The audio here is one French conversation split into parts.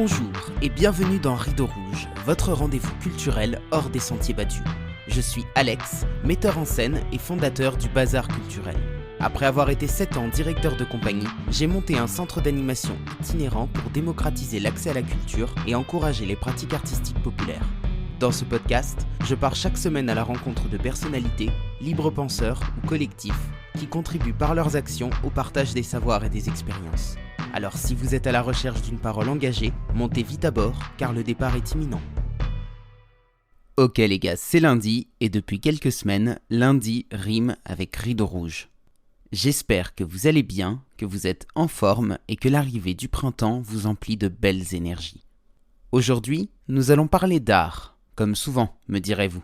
Bonjour et bienvenue dans Rideau Rouge, votre rendez-vous culturel hors des sentiers battus. Je suis Alex, metteur en scène et fondateur du Bazar Culturel. Après avoir été 7 ans directeur de compagnie, j'ai monté un centre d'animation itinérant pour démocratiser l'accès à la culture et encourager les pratiques artistiques populaires. Dans ce podcast, je pars chaque semaine à la rencontre de personnalités, libres penseurs ou collectifs qui contribuent par leurs actions au partage des savoirs et des expériences. Alors si vous êtes à la recherche d'une parole engagée, montez vite à bord car le départ est imminent. Ok les gars, c'est lundi et depuis quelques semaines, lundi rime avec Rideau Rouge. J'espère que vous allez bien, que vous êtes en forme et que l'arrivée du printemps vous emplit de belles énergies. Aujourd'hui, nous allons parler d'art, comme souvent, me direz-vous.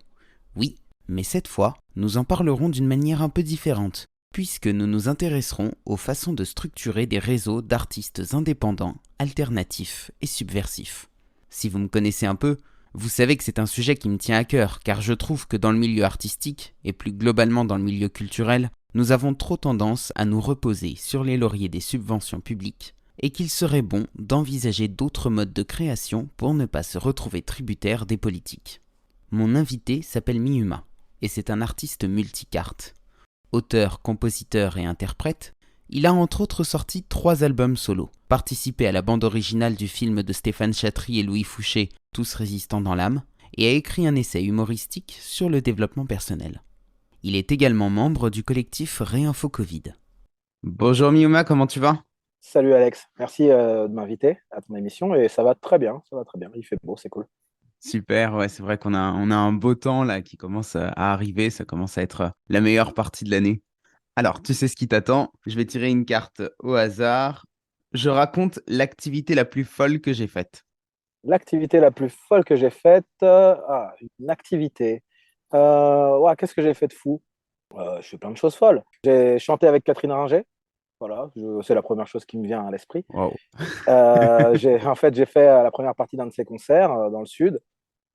Oui, mais cette fois, nous en parlerons d'une manière un peu différente, puisque nous nous intéresserons aux façons de structurer des réseaux d'artistes indépendants, alternatifs et subversifs. Si vous me connaissez un peu, vous savez que c'est un sujet qui me tient à cœur, car je trouve que dans le milieu artistique, et plus globalement dans le milieu culturel, nous avons trop tendance à nous reposer sur les lauriers des subventions publiques, et qu'il serait bon d'envisager d'autres modes de création pour ne pas se retrouver tributaire des politiques. Mon invité s'appelle Mihuma, et c'est un artiste multicarte. Auteur, compositeur et interprète, il a entre autres sorti 3 albums solo, participé à la bande originale du film de Stéphane Chatry et Louis Fouché, Tous résistants dans l'âme, et a écrit un essai humoristique sur le développement personnel. Il est également membre du collectif Réinfo Covid. Bonjour Mihuma, comment tu vas ? Salut Alex, merci de m'inviter à ton émission et ça va très bien, il fait beau, c'est cool. Super, ouais, c'est vrai qu'on a un beau temps là qui commence à arriver, ça commence à être la meilleure partie de l'année. Alors, tu sais ce qui t'attend, je vais tirer une carte au hasard. Je raconte l'activité la plus folle que j'ai faite. L'activité la plus folle que j'ai faite, une activité. Ouais, qu'est-ce que j'ai fait de fou? Je fais plein de choses folles. J'ai chanté avec Catherine Ringer, voilà, c'est la première chose qui me vient à l'esprit. Waouh. J'ai fait la première partie d'un de ses concerts dans le sud,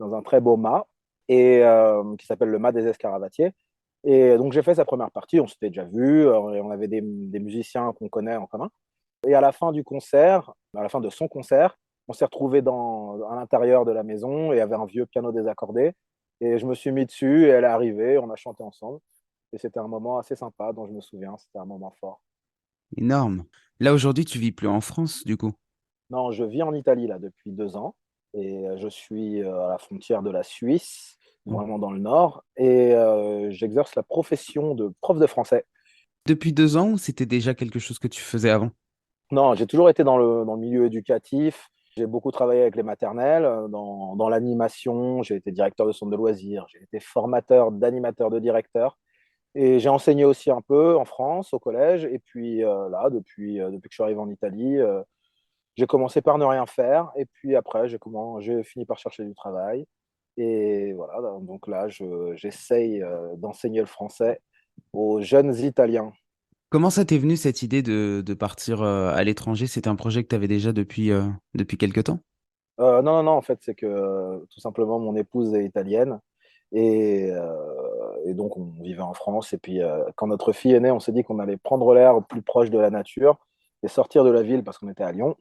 dans un très beau mât, qui s'appelle le mât des Escaravatiers. Et donc j'ai fait sa première partie, on s'était déjà vu, et on avait des musiciens qu'on connaît en commun. Et à la fin du concert, à la fin de son concert, on s'est retrouvés à l'intérieur de la maison et il y avait un vieux piano désaccordé. Et je me suis mis dessus et elle est arrivée, on a chanté ensemble. Et c'était un moment assez sympa dont je me souviens, c'était un moment fort. Énorme. Là, aujourd'hui, tu vis plus en France, du coup. Non, je vis en Italie là depuis 2 ans et je suis à la frontière de la Suisse, Oh. vraiment dans le nord, et j'exerce la profession de prof de français. Depuis 2 ans, ou c'était déjà quelque chose que tu faisais avant? Non, j'ai toujours été dans le milieu éducatif. J'ai beaucoup travaillé avec les maternelles, dans l'animation. J'ai été directeur de centre de loisirs. J'ai été formateur d'animateur, de directeur. Et j'ai enseigné aussi un peu en France, au collège. Et puis là, depuis que je suis arrivé en Italie, j'ai commencé par ne rien faire. Et puis après, j'ai fini par chercher du travail. Et voilà, donc là, j'essaye d'enseigner le français aux jeunes Italiens. Comment ça t'est venu cette idée de partir à l'étranger? C'était un projet que tu avais déjà depuis quelque temps? Non, non, non, en fait, c'est que tout simplement, mon épouse est italienne et donc on vivait en France. Et puis, quand notre fille est née, on s'est dit qu'on allait prendre l'air plus proche de la nature et sortir de la ville parce qu'on était à Lyon.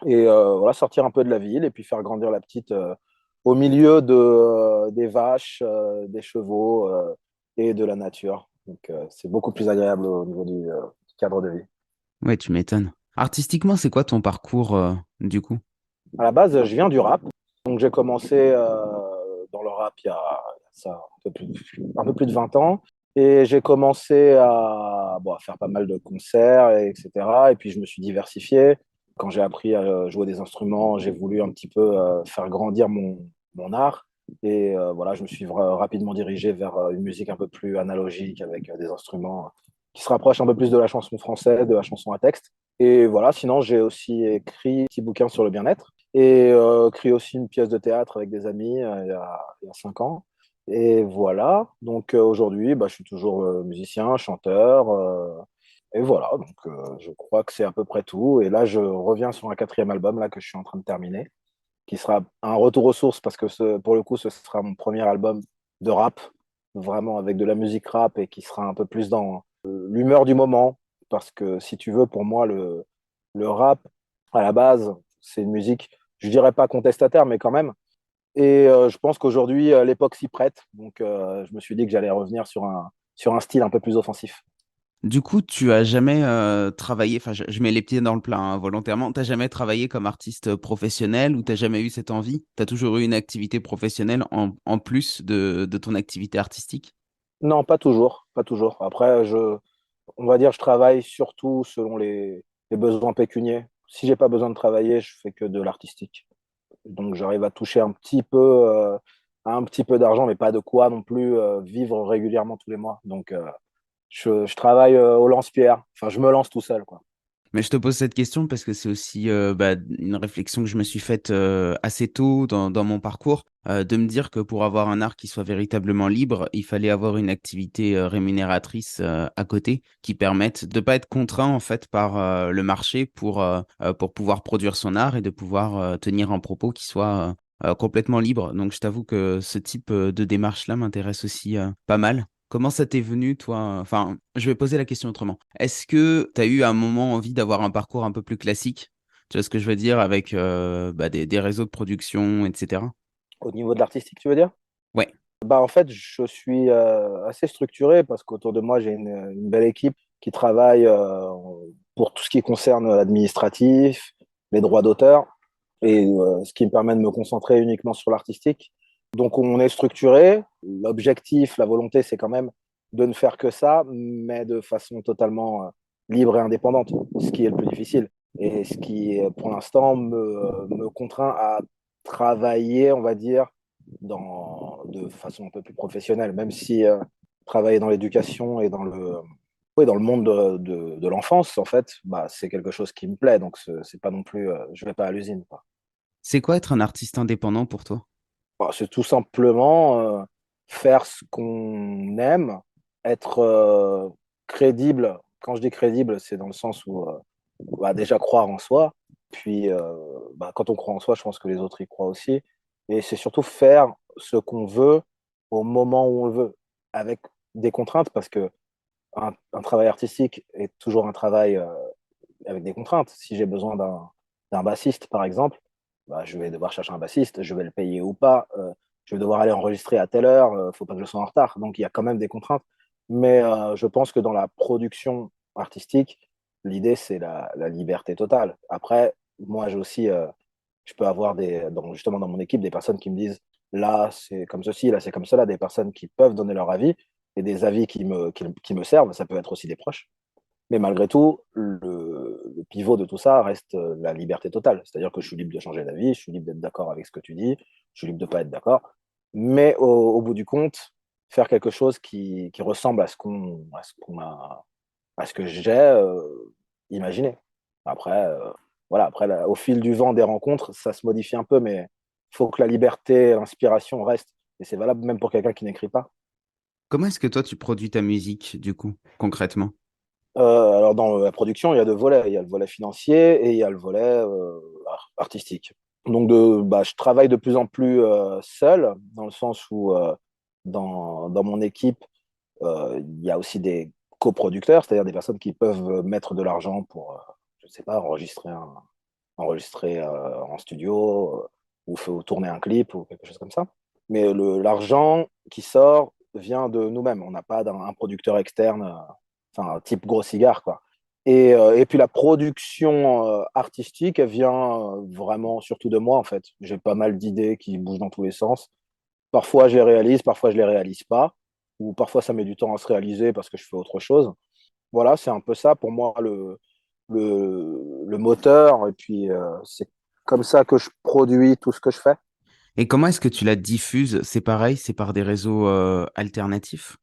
Et voilà, sortir un peu de la ville et puis faire grandir la petite au milieu des vaches, des chevaux et de la nature. Donc, c'est beaucoup plus agréable au niveau du cadre de vie. Ouais, tu m'étonnes. Artistiquement, c'est quoi ton parcours, du coup? À la base, je viens du rap. Donc, j'ai commencé dans le rap il y a ça, un peu plus de 20 ans. Et j'ai commencé à faire pas mal de concerts, etc. Et puis, je me suis diversifié. Quand j'ai appris à jouer des instruments, j'ai voulu un petit peu faire grandir mon art. Et voilà, je me suis rapidement dirigé vers une musique un peu plus analogique avec des instruments qui se rapprochent un peu plus de la chanson française, de la chanson à texte. Et voilà, sinon, j'ai aussi écrit un petit bouquin sur le bien-être et créé aussi une pièce de théâtre avec des amis il y a 5 ans. Et voilà, donc aujourd'hui, je suis toujours musicien, chanteur. Et voilà, donc je crois que c'est à peu près tout. Et là, je reviens sur un quatrième album là, que je suis en train de terminer, qui sera un retour aux sources parce que pour le coup, ce sera mon premier album de rap, vraiment avec de la musique rap et qui sera un peu plus dans l'humeur du moment. Parce que si tu veux, pour moi, le rap, à la base, c'est une musique je dirais pas contestataire, mais quand même. Et je pense qu'aujourd'hui, l'époque s'y prête. Donc, je me suis dit que j'allais revenir sur un style un peu plus offensif. Du coup, tu as jamais travaillé, enfin, je mets les pieds dans le plat hein, volontairement, t'as jamais travaillé comme artiste professionnel ou t'as jamais eu cette envie? T'as toujours eu une activité professionnelle en plus de ton activité artistique? Non, pas toujours, pas toujours. Après, on va dire, je travaille surtout selon les besoins pécuniaires. Si j'ai pas besoin de travailler, je fais que de l'artistique. Donc, j'arrive à toucher un petit peu d'argent, mais pas de quoi non plus vivre régulièrement tous les mois. Donc, je travaille au lance-pierre. Enfin, je me lance tout seul, quoi. Mais je te pose cette question parce que c'est aussi une réflexion que je me suis faite assez tôt dans mon parcours, de me dire que pour avoir un art qui soit véritablement libre, il fallait avoir une activité rémunératrice à côté qui permette de ne pas être contraint en fait par le marché pour pouvoir produire son art et de pouvoir tenir un propos qui soit complètement libre. Donc je t'avoue que ce type de démarche-là m'intéresse aussi pas mal. Comment ça t'est venu, toi? Enfin, je vais poser la question autrement. Est-ce que tu as eu à un moment envie d'avoir un parcours un peu plus classique? Tu vois ce que je veux dire avec des réseaux de production, etc. Au niveau de l'artistique, tu veux dire? Ouais. Bah, en fait, je suis assez structuré parce qu'autour de moi, j'ai une belle équipe qui travaille pour tout ce qui concerne l'administratif, les droits d'auteur, et ce qui me permet de me concentrer uniquement sur l'artistique. Donc, on est structuré. L'objectif, la volonté, c'est quand même de ne faire que ça, mais de façon totalement libre et indépendante, ce qui est le plus difficile. Et ce qui, pour l'instant, me contraint à travailler, on va dire, de façon un peu plus professionnelle, même si travailler dans l'éducation et oui, dans le monde de l'enfance, en fait, bah, c'est quelque chose qui me plaît. Donc, c'est pas non plus, je vais pas à l'usine, quoi. C'est quoi être un artiste indépendant pour toi? Bah, c'est tout simplement faire ce qu'on aime, être crédible. Quand je dis crédible, c'est dans le sens où bah, déjà croire en soi. Puis, bah, quand on croit en soi, je pense que les autres y croient aussi. Et c'est surtout faire ce qu'on veut au moment où on le veut, avec des contraintes, parce que un travail artistique est toujours un travail avec des contraintes. Si j'ai besoin d'un bassiste, par exemple, bah, je vais devoir chercher un bassiste, je vais le payer ou pas, je vais devoir aller enregistrer à telle heure, faut pas que je sois en retard. Donc il y a quand même des contraintes. Mais je pense que dans la production artistique, l'idée, c'est la liberté totale. Après, moi, j'ai aussi, je peux avoir justement dans mon équipe des personnes qui me disent là, c'est comme ceci, là, c'est comme cela, des personnes qui peuvent donner leur avis et des avis qui me servent. Ça peut être aussi des proches. Mais malgré tout, le pivot de tout ça reste la liberté totale. C'est-à-dire que je suis libre de changer d'avis, je suis libre d'être d'accord avec ce que tu dis, je suis libre de ne pas être d'accord. Mais au bout du compte, faire quelque chose qui ressemble à ce que j'ai imaginé. Après, voilà, après au fil du vent des rencontres, ça se modifie un peu, mais il faut que la liberté, l'inspiration reste. Et c'est valable même pour quelqu'un qui n'écrit pas. Comment est-ce que toi tu produis ta musique, du coup, concrètement? Alors, dans la production, il y a deux volets. Il y a le volet financier et il y a le volet artistique. Donc, je travaille de plus en plus seul, dans le sens où dans mon équipe, il y a aussi des coproducteurs, c'est-à-dire des personnes qui peuvent mettre de l'argent pour, je ne sais pas, enregistrer en studio ou tourner un clip ou quelque chose comme ça. Mais l'argent qui sort vient de nous-mêmes. On n'a pas un producteur externe, enfin, type gros cigare, quoi. Et puis la production artistique, elle vient vraiment surtout de moi, en fait. J'ai pas mal d'idées qui bougent dans tous les sens. Parfois, je les réalise, parfois, je les réalise pas. Ou parfois, ça met du temps à se réaliser parce que je fais autre chose. Voilà, c'est un peu ça pour moi le moteur. Et puis, c'est comme ça que je produis tout ce que je fais. Et comment est-ce que tu la diffuses? C'est pareil, c'est par des réseaux alternatifs?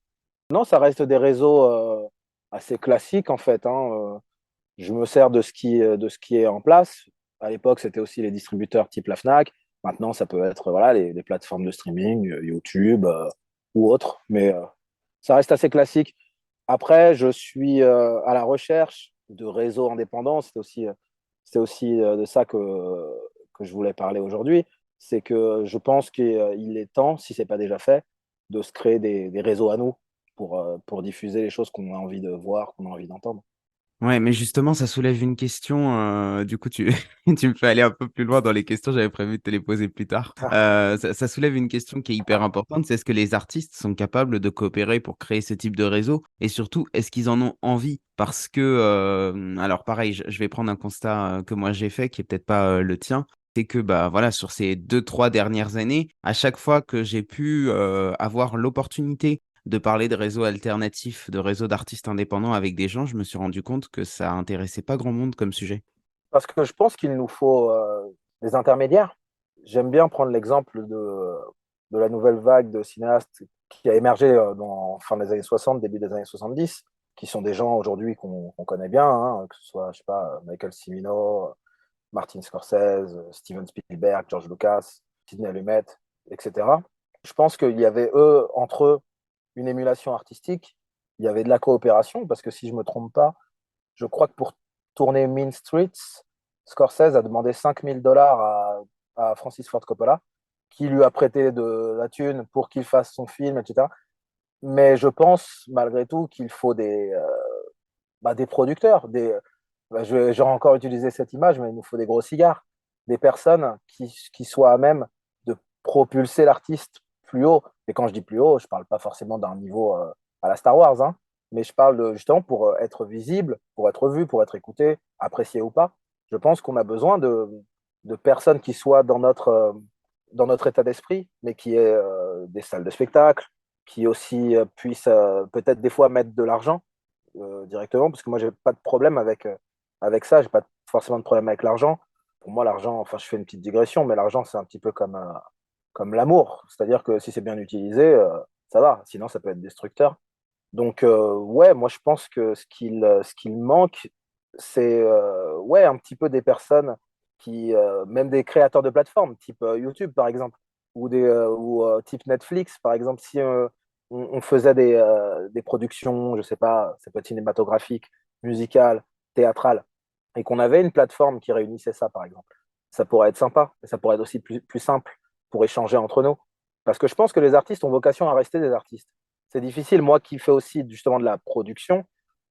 Non, ça reste des réseaux assez classiques, en fait, hein. Je me sers de ce qui est en place. À l'époque, c'était aussi les distributeurs type la Fnac. Maintenant, ça peut être voilà, les plateformes de streaming, YouTube ou autres. Mais ça reste assez classique. Après, je suis à la recherche de réseaux indépendants. C'est aussi de ça que je voulais parler aujourd'hui. C'est que je pense qu'il est temps, si ce n'est pas déjà fait, de se créer des réseaux à nous pour diffuser les choses qu'on a envie de voir, qu'on a envie d'entendre. Ouais, mais justement, ça soulève une question. Du coup, tu me fais aller un peu plus loin dans les questions. J'avais prévu de te les poser plus tard. Ça soulève une question qui est hyper importante. C'est est-ce que les artistes sont capables de coopérer pour créer ce type de réseau? Et surtout, est-ce qu'ils en ont envie? Parce que, alors pareil, je vais prendre un constat que moi j'ai fait, qui est peut-être pas le tien. C'est que bah voilà, sur ces 2, 3 dernières années, à chaque fois que j'ai pu avoir l'opportunité de parler de réseaux alternatifs, de réseaux d'artistes indépendants avec des gens, je me suis rendu compte que ça intéressait pas grand monde comme sujet. Parce que je pense qu'il nous faut des intermédiaires. J'aime bien prendre l'exemple de la nouvelle vague de cinéastes qui a émergé dans fin des années 60, début des années 70, qui sont des gens aujourd'hui qu'on connaît bien, hein, que ce soit, je sais pas, Michael Cimino, Martin Scorsese, Steven Spielberg, George Lucas, Sidney Lumet, etc. Je pense qu'il y avait eux, entre eux, une émulation artistique, il y avait de la coopération, parce que si je ne me trompe pas, je crois que pour tourner Mean Streets, Scorsese a demandé $5 000 à Francis Ford Coppola, qui lui a prêté de la thune pour qu'il fasse son film, etc. Mais je pense malgré tout qu'il faut des producteurs, j'aurais encore utilisé cette image, mais il nous faut des gros cigares, des personnes qui soient à même de propulser l'artiste plus haut. Et quand je dis plus haut, je ne parle pas forcément d'un niveau à la Star Wars, hein, mais je parle justement pour être visible, pour être vu, pour être écouté, apprécié ou pas. Je pense qu'on a besoin de personnes qui soient dans notre état d'esprit, mais qui aient des salles de spectacle, qui aussi puissent peut-être des fois mettre de l'argent directement, parce que moi, j'ai pas de problème avec ça, j'ai pas forcément de problème avec l'argent. Pour moi, l'argent, enfin, je fais une petite digression, mais l'argent, c'est un petit peu comme l'amour. C'est-à-dire que si c'est bien utilisé, ça va. Sinon, ça peut être destructeur. Donc, ouais, moi, je pense que ce qu'il manque, c'est ouais, un petit peu des personnes même des créateurs de plateformes, type YouTube, par exemple, ou type Netflix, par exemple, si on faisait des productions, je sais pas, ça peut être cinématographique, musicale, théâtrale, et qu'on avait une plateforme qui réunissait ça, par exemple, ça pourrait être sympa, et ça pourrait être aussi plus simple pour échanger entre nous. Parce que je pense que les artistes ont vocation à rester des artistes. C'est difficile. Moi qui fais aussi justement de la production,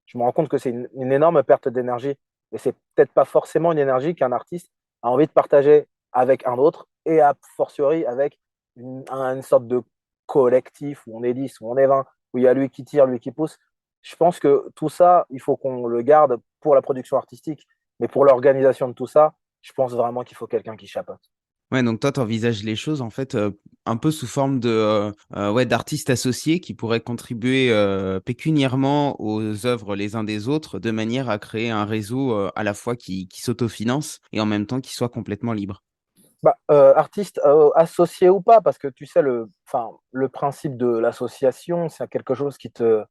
je me rends compte que c'est une énorme perte d'énergie. Et c'est peut-être pas forcément une énergie qu'un artiste a envie de partager avec un autre et a fortiori avec une sorte de collectif où on est 10, où on est 20, où il y a lui qui tire, lui qui pousse. Je pense que tout ça, il faut qu'on le garde pour la production artistique. Mais pour l'organisation de tout ça, je pense vraiment qu'il faut quelqu'un qui chapeaute. Ouais, donc toi, tu envisages les choses en fait un peu sous forme de ouais, d'artistes associés qui pourraient contribuer pécuniairement aux œuvres les uns des autres de manière à créer un réseau à la fois qui s'autofinance et en même temps qui soit complètement libre. Artiste associé ou pas, parce que tu sais, enfin, le principe de l'association, c'est quelque chose qui te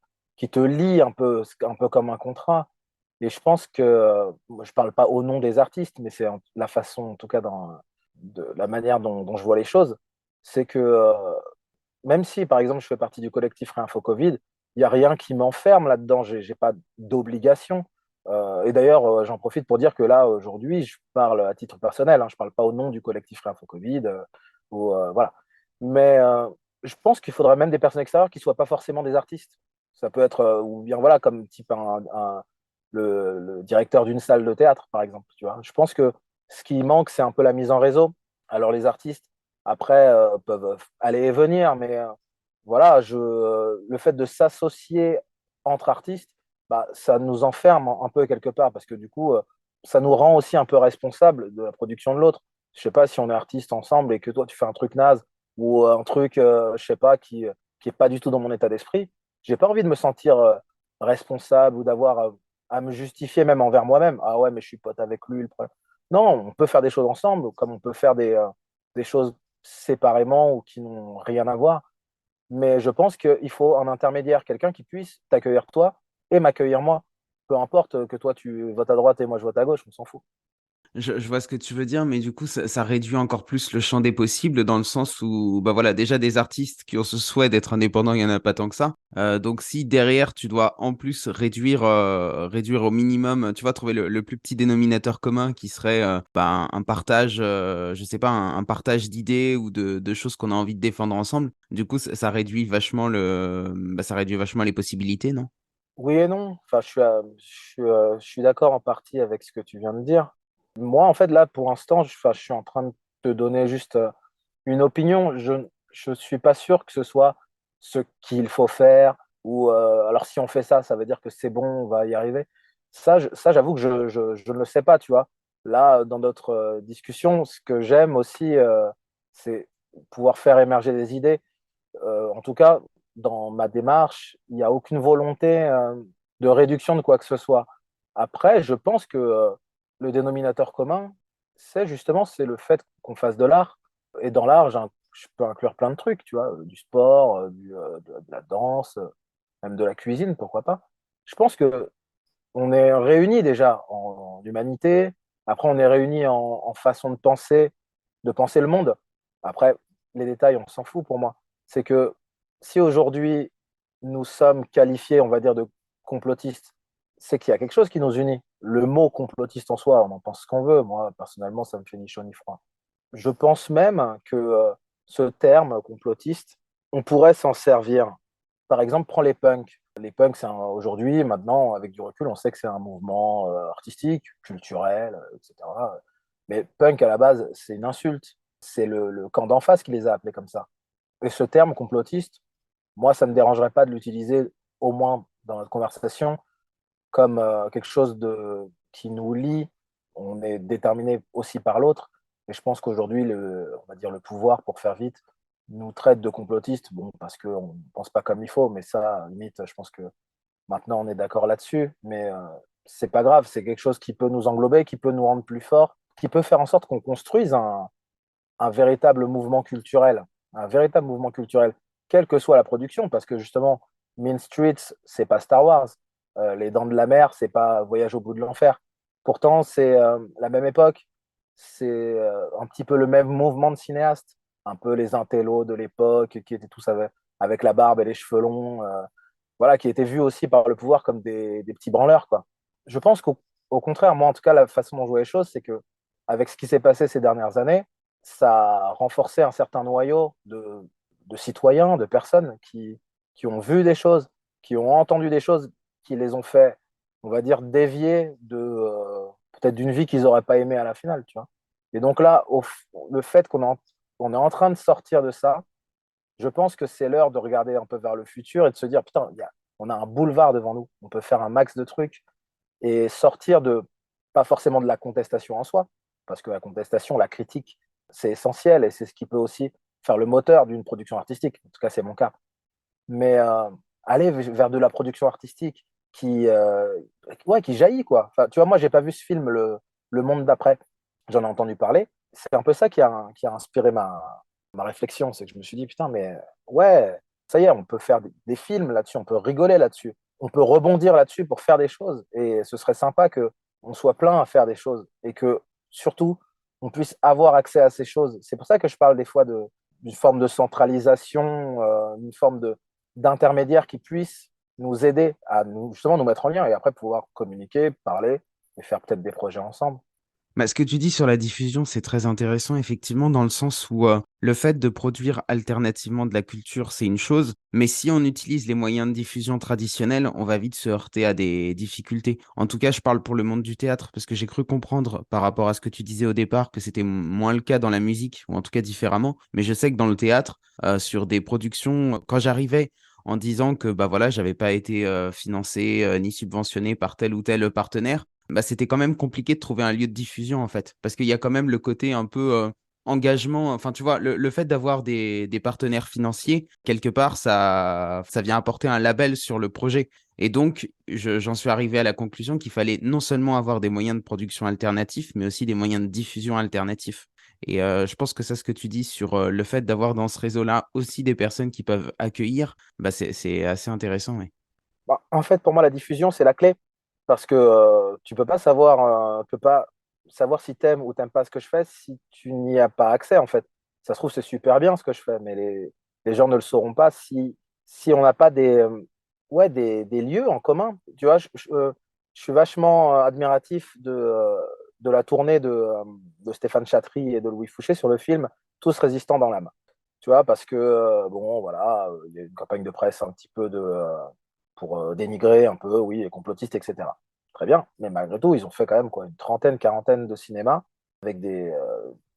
lie un peu comme un contrat. Et je pense que, moi, je parle pas au nom des artistes, mais c'est la façon, en tout cas, de la manière dont je vois les choses, c'est que même si, par exemple, je fais partie du collectif Réinfo Covid, il n'y a rien qui m'enferme là-dedans. J'ai pas d'obligation. Et d'ailleurs, j'en profite pour dire que là, aujourd'hui, je parle à titre personnel. Hein, je ne parle pas au nom du collectif Réinfo Covid. Voilà. Mais je pense qu'il faudrait même des personnes extérieures qui ne soient pas forcément des artistes. Ça peut être, ou bien voilà, comme type le directeur d'une salle de théâtre, par exemple. Tu vois. Je pense que ce qui manque, c'est un peu la mise en réseau. Alors, les artistes, après, peuvent aller et venir, mais voilà, le fait de s'associer entre artistes, bah, ça nous enferme un peu quelque part, parce que du coup, ça nous rend aussi un peu responsables de la production de l'autre. Je sais pas si on est artistes ensemble et que toi, tu fais un truc naze ou un truc, je sais pas, qui est pas du tout dans mon état d'esprit, j'ai pas envie de me sentir responsable ou d'avoir à me justifier même envers moi-même. Ah ouais, mais je suis pote avec lui, le problème. Non, on peut faire des choses ensemble, comme on peut faire des choses séparément ou qui n'ont rien à voir. Mais je pense qu'il faut un intermédiaire, quelqu'un qui puisse t'accueillir toi et m'accueillir moi. Peu importe que toi tu votes à droite et moi je vote à gauche, on s'en fout. Je vois ce que tu veux dire, mais du coup, ça réduit encore plus le champ des possibles dans le sens où, bah voilà, déjà des artistes qui ont ce souhait d'être indépendants, il n'y en a pas tant que ça. Donc, si derrière, tu dois en plus réduire au minimum, tu vois, trouver le plus petit dénominateur commun qui serait bah, un partage, je sais pas, un partage d'idées ou de choses qu'on a envie de défendre ensemble. Du coup, ça réduit vachement ça réduit vachement les possibilités, non? Oui et non. Enfin, je suis d'accord en partie avec ce que tu viens de dire. Moi, en fait, là, pour l'instant, enfin, je suis en train de te donner juste une opinion. Je suis pas sûr que ce soit ce qu'il faut faire ou alors si on fait ça, ça veut dire que c'est bon, on va y arriver. Ça, j'avoue que je ne le sais pas, tu vois. Là, dans notre discussion, ce que j'aime aussi, c'est pouvoir faire émerger des idées. En tout cas, dans ma démarche, il n'y a aucune volonté de réduction de quoi que ce soit. Après, je pense que le dénominateur commun, c'est le fait qu'on fasse de l'art. Et dans l'art, je peux inclure plein de trucs, tu vois, du sport, de la danse, même de la cuisine, pourquoi pas. Je pense que on est réunis déjà en humanité. Après, on est réunis en façon de penser le monde. Après, les détails, on s'en fout pour moi. C'est que si aujourd'hui nous sommes qualifiés, on va dire, de complotistes, c'est qu'il y a quelque chose qui nous unit. Le mot complotiste en soi, on en pense ce qu'on veut. Moi, personnellement, ça me fait ni chaud ni froid. Je pense même que ce terme complotiste, on pourrait s'en servir. Par exemple, prends les punks. Les punks, aujourd'hui, maintenant, avec du recul, on sait que c'est un mouvement artistique, culturel, etc. Mais punk, à la base, c'est une insulte. C'est le camp d'en face qui les a appelés comme ça. Et ce terme complotiste, moi, ça ne me dérangerait pas de l'utiliser, au moins dans notre conversation, comme quelque chose qui nous lie. On est déterminé aussi par l'autre. Et je pense qu'aujourd'hui, on va dire le pouvoir, pour faire vite, nous traite de complotistes, bon, parce qu'on ne pense pas comme il faut, mais ça, limite, je pense que maintenant on est d'accord là-dessus. Mais c'est pas grave, c'est quelque chose qui peut nous englober, qui peut nous rendre plus forts, qui peut faire en sorte qu'on construise un véritable mouvement culturel, un véritable mouvement culturel, quelle que soit la production, parce que justement, Mean Streets, c'est pas Star Wars, Les Dents de la Mer, c'est pas Voyage au bout de l'enfer. Pourtant, c'est la même époque, c'est un petit peu le même mouvement de cinéastes, un peu les intellos de l'époque qui étaient tous avec la barbe et les cheveux longs, voilà, qui étaient vus aussi par le pouvoir comme des petits branleurs, quoi. Je pense qu'au contraire, moi en tout cas, la façon dont je vois les choses, c'est que avec ce qui s'est passé ces dernières années, ça a renforcé un certain noyau de citoyens, de personnes qui ont vu des choses, qui ont entendu des choses, qui les ont fait, on va dire, dévier peut-être d'une vie qu'ils n'auraient pas aimée à la finale, tu vois. Et donc là, le fait on est en train de sortir de ça, je pense que c'est l'heure de regarder un peu vers le futur et de se dire, putain, on a un boulevard devant nous, on peut faire un max de trucs et sortir pas forcément de la contestation en soi, parce que la contestation, la critique, c'est essentiel et c'est ce qui peut aussi faire le moteur d'une production artistique. En tout cas, c'est mon cas. Mais aller vers de la production artistique ouais, qui jaillit, quoi. Enfin, tu vois, moi, j'ai pas vu ce film, le Monde d'après. J'en ai entendu parler. C'est un peu ça qui a inspiré ma réflexion. C'est que je me suis dit, putain, mais ouais, ça y est, on peut faire des films là-dessus, on peut rigoler là-dessus, on peut rebondir là-dessus pour faire des choses. Et ce serait sympa que on soit plein à faire des choses et que surtout on puisse avoir accès à ces choses. C'est pour ça que je parle des fois d'une forme de centralisation, une forme d'intermédiaire qui puisse nous aider à justement nous mettre en lien et après pouvoir communiquer, parler et faire peut-être des projets ensemble. Bah, ce que tu dis sur la diffusion, c'est très intéressant, effectivement, dans le sens où le fait de produire alternativement de la culture, c'est une chose, mais si on utilise les moyens de diffusion traditionnels, on va vite se heurter à des difficultés. En tout cas, je parle pour le monde du théâtre, parce que j'ai cru comprendre par rapport à ce que tu disais au départ que c'était moins le cas dans la musique, ou en tout cas différemment, mais je sais que dans le théâtre, sur des productions, quand j'arrivais en disant que bah voilà, j'avais pas été financé ni subventionné par tel ou tel partenaire, bah, c'était quand même compliqué de trouver un lieu de diffusion, en fait. Parce qu'il y a quand même le côté un peu engagement. Enfin, tu vois, le fait d'avoir des partenaires financiers, quelque part, ça vient apporter un label sur le projet. Et donc, j'en suis arrivé à la conclusion qu'il fallait non seulement avoir des moyens de production alternatifs, mais aussi des moyens de diffusion alternatifs. Et je pense que ça, ce que tu dis sur le fait d'avoir dans ce réseau-là aussi des personnes qui peuvent accueillir, bah, c'est assez intéressant, oui. Bah, en fait, pour moi, la diffusion, c'est la clé. Parce que tu peux pas savoir si t'aimes ou t'aimes pas ce que je fais si tu n'y as pas accès, en fait. Ça se trouve, c'est super bien ce que je fais, mais les gens ne le sauront pas si on n'a pas ouais, des lieux en commun. Tu vois, je suis vachement admiratif de la tournée de Stéphane Chatry et de Louis Fouché sur le film Tous résistants dans l'âme. Tu vois, parce que, bon, voilà, il y a une campagne de presse un petit peu pour dénigrer un peu, oui, les complotistes, etc. Très bien, mais malgré tout, ils ont fait quand même quoi, une trentaine, quarantaine de cinémas avec des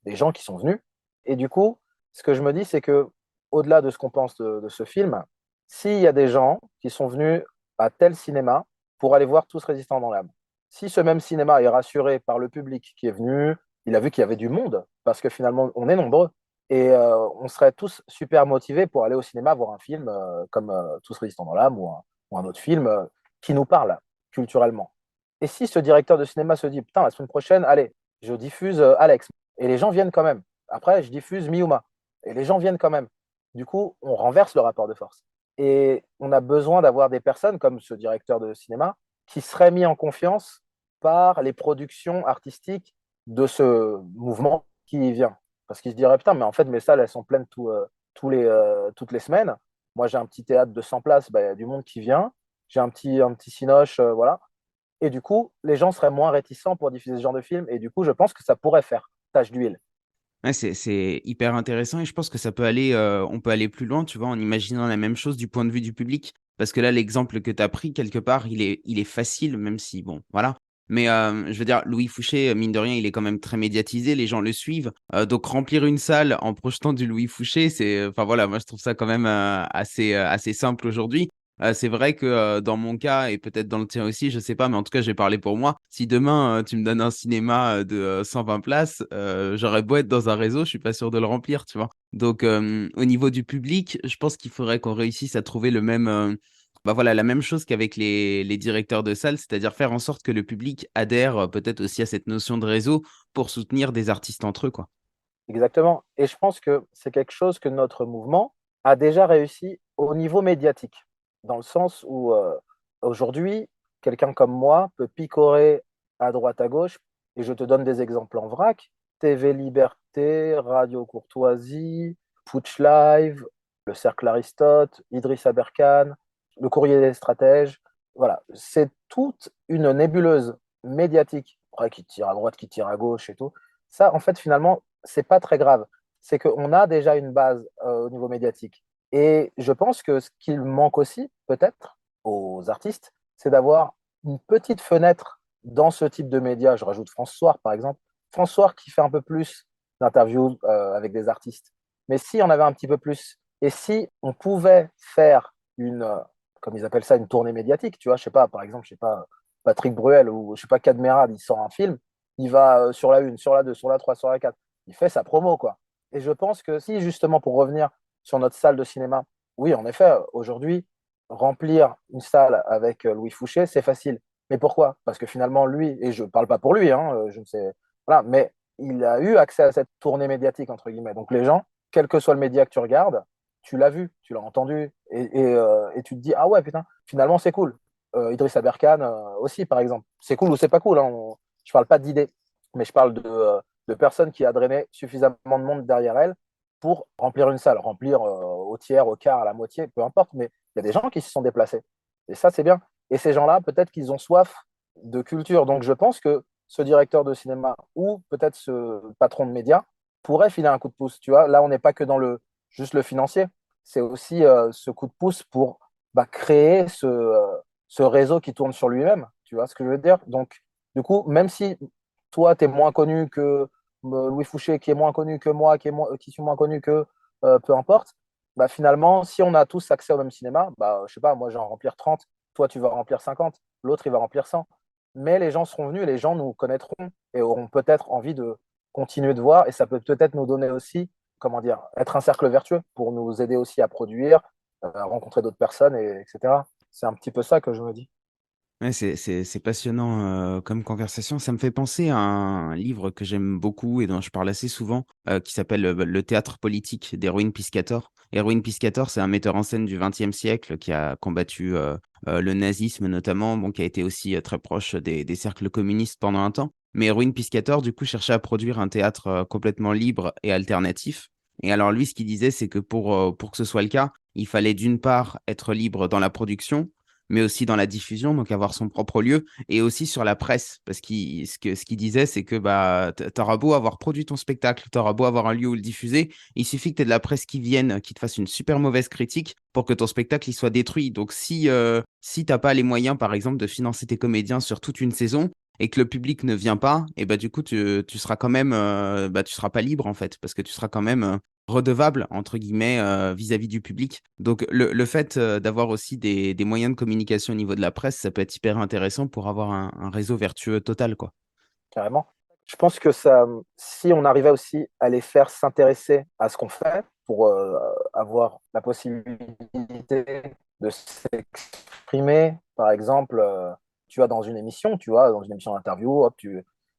gens qui sont venus. Et du coup, ce que je me dis, c'est que au-delà de ce qu'on pense de ce film, s'il y a des gens qui sont venus à tel cinéma pour aller voir Tous résistants dans l'âme, si ce même cinéma est rassuré par le public qui est venu, il a vu qu'il y avait du monde, parce que finalement, on est nombreux, et on serait tous super motivés pour aller au cinéma voir un film comme Tous résistants dans l'âme ou un autre film qui nous parle culturellement. Et si ce directeur de cinéma se dit, putain, la semaine prochaine, allez, je diffuse Alex, et les gens viennent quand même. Après, je diffuse Miyuma, et les gens viennent quand même. Du coup, on renverse le rapport de force. Et on a besoin d'avoir des personnes comme ce directeur de cinéma qui seraient mis en confiance par les productions artistiques de ce mouvement qui vient. Parce qu'ils se diraient, putain, mais en fait, mes salles, elles sont pleines toutes les semaines. Moi, j'ai un petit théâtre de 100 places, bah, il y a du monde qui vient. J'ai un petit cinoche, voilà. Et du coup, les gens seraient moins réticents pour diffuser ce genre de film. Et du coup, je pense que ça pourrait faire tâche d'huile. Ouais, c'est hyper intéressant et je pense que ça peut aller, on peut aller plus loin, tu vois, en imaginant la même chose du point de vue du public. Parce que là, l'exemple que tu as pris, quelque part, il est facile, même si, bon, voilà. Mais je veux dire, Louis Fouché, mine de rien, il est quand même très médiatisé, les gens le suivent. Donc remplir une salle en projetant du Louis Fouché, c'est, enfin voilà, moi je trouve ça quand même assez simple aujourd'hui. C'est vrai que dans mon cas, et peut-être dans le tien aussi, je sais pas, mais en tout cas, je vais parler pour moi. Si demain, tu me donnes un cinéma de 120 places, j'aurais beau être dans un réseau, je suis pas sûr de le remplir, tu vois. Donc, au niveau du public, je pense qu'il faudrait qu'on réussisse à trouver le même, bah voilà, la même chose qu'avec les directeurs de salles, c'est-à-dire faire en sorte que le public adhère peut-être aussi à cette notion de réseau pour soutenir des artistes entre eux, quoi. Exactement. Et je pense que c'est quelque chose que notre mouvement a déjà réussi au niveau médiatique, dans le sens où aujourd'hui, quelqu'un comme moi peut picorer à droite à gauche, et je te donne des exemples en vrac, TV Liberté, Radio Courtoisie, Putsch Live, le Cercle Aristote, Idriss Aberkan, le Courrier des Stratèges. Voilà, c'est toute une nébuleuse médiatique, après, qui tire à droite, qui tire à gauche et tout. Ça, en fait, finalement, c'est pas très grave. C'est qu'on a déjà une base au niveau médiatique. Et je pense que ce qu'il manque aussi, peut-être, aux artistes, c'est d'avoir une petite fenêtre dans ce type de médias. Je rajoute France Soir, par exemple. France Soir qui fait un peu plus d'interviews avec des artistes. Mais si on avait un petit peu plus, et si on pouvait faire comme ils appellent ça, une tournée médiatique, tu vois, je sais pas, par exemple, je sais pas, Patrick Bruel ou je sais pas, Cadmerade, il sort un film, il va sur la 1, sur la 2, sur la 3, sur la 4, il fait sa promo, quoi. Et je pense que si, justement, pour revenir sur notre salle de cinéma, oui, en effet, aujourd'hui, remplir une salle avec Louis Fouché, c'est facile. Mais pourquoi? Parce que finalement, lui, et je ne parle pas pour lui, hein, je ne sais, voilà, mais il a eu accès à cette tournée médiatique, entre guillemets. Donc les gens, quel que soit le média que tu regardes, tu l'as vu, tu l'as entendu, et tu te dis, ah ouais, putain, finalement, c'est cool. Idriss Aberkan aussi, par exemple. C'est cool ou c'est pas cool, hein, je parle pas d'idées, mais je parle de personnes qui a drainé suffisamment de monde derrière elles pour remplir une salle, remplir au tiers, au quart, à la moitié, peu importe, mais il y a des gens qui se sont déplacés. Et ça, c'est bien. Et ces gens-là, peut-être qu'ils ont soif de culture. Donc, je pense que ce directeur de cinéma ou peut-être ce patron de médias pourrait filer un coup de pouce. Tu vois, là, on n'est pas que dans juste le financier. C'est aussi ce coup de pouce pour créer ce réseau qui tourne sur lui-même. Tu vois ce que je veux dire? Donc, du coup, même si toi, tu es moins connu que Louis Fouché, qui est moins connu que moi, qui suis moins connu que peu importe, bah, finalement, si on a tous accès au même cinéma, bah, je sais pas, moi, je vais en remplir 30, toi, tu vas remplir 50, l'autre, il va remplir 100. Mais les gens seront venus et les gens nous connaîtront et auront peut-être envie de continuer de voir. Et ça peut peut-être nous donner aussi, comment dire, être un cercle vertueux pour nous aider aussi à produire, à rencontrer d'autres personnes, etc. C'est un petit peu ça que je me dis. Ouais, c'est passionnant comme conversation. Ça me fait penser à un livre que j'aime beaucoup et dont je parle assez souvent, qui s'appelle Le théâtre politique d'Erwin Piscator. Erwin Piscator, c'est un metteur en scène du XXe siècle qui a combattu le nazisme notamment, bon, qui a été aussi très proche des cercles communistes pendant un temps. Mais Erwin Piscator, du coup, cherchait à produire un théâtre complètement libre et alternatif. Et alors lui, ce qu'il disait, c'est que pour que ce soit le cas, il fallait d'une part être libre dans la production, mais aussi dans la diffusion, donc avoir son propre lieu, et aussi sur la presse, parce qu'il ce qu'il disait, c'est que bah, t'auras beau avoir produit ton spectacle, t'auras beau avoir un lieu où le diffuser, il suffit que tu aies de la presse qui vienne, qui te fasse une super mauvaise critique pour que ton spectacle il soit détruit. Donc si t'as pas les moyens, par exemple, de financer tes comédiens sur toute une saison, et que le public ne vient pas, et bah du coup tu seras quand même bah, tu seras pas libre en fait, parce que tu seras quand même redevable entre guillemets vis-à-vis du public. Donc le fait d'avoir aussi des moyens de communication au niveau de la presse, ça peut être hyper intéressant pour avoir un réseau vertueux total, quoi. Carrément. Je pense que ça, si on arrivait aussi à les faire s'intéresser à ce qu'on fait pour avoir la possibilité de s'exprimer, par exemple, tu vois, dans une émission, tu vois, dans une émission d'interview, hop,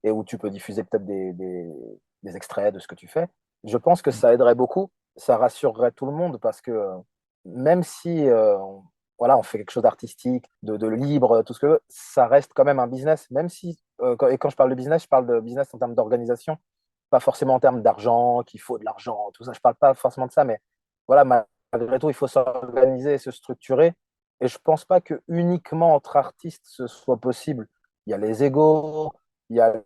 et où tu peux diffuser peut-être des extraits de ce que tu fais, je pense que ça aiderait beaucoup, ça rassurerait tout le monde parce que même si voilà, on fait quelque chose d'artistique, de libre, tout ce que ça reste quand même un business, même si, et quand je parle de business en termes d'organisation, pas forcément en termes d'argent, qu'il faut de l'argent, tout ça, je parle pas forcément de ça, mais voilà, malgré tout, il faut s'organiser, se structurer, et je pense pas que uniquement entre artistes ce soit possible. Il y a les égos, il y a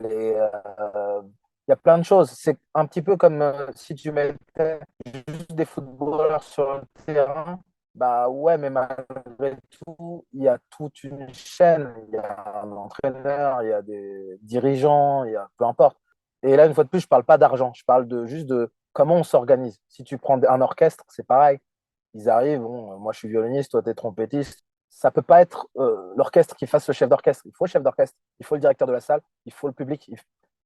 il y a plein de choses. C'est un petit peu comme si tu mettais juste des footballeurs sur le terrain, bah ouais, mais malgré tout, il y a toute une chaîne. Il y a un entraîneur, il y a des dirigeants, il y a peu importe. Et là, une fois de plus, je parle pas d'argent, je parle juste de comment on s'organise. Si tu prends un orchestre, c'est pareil. Ils arrivent, bon, moi je suis violoniste, toi tu es trompettiste. Ça peut pas être l'orchestre qui fasse le chef d'orchestre. Il faut le chef d'orchestre, il faut le directeur de la salle, il faut le public,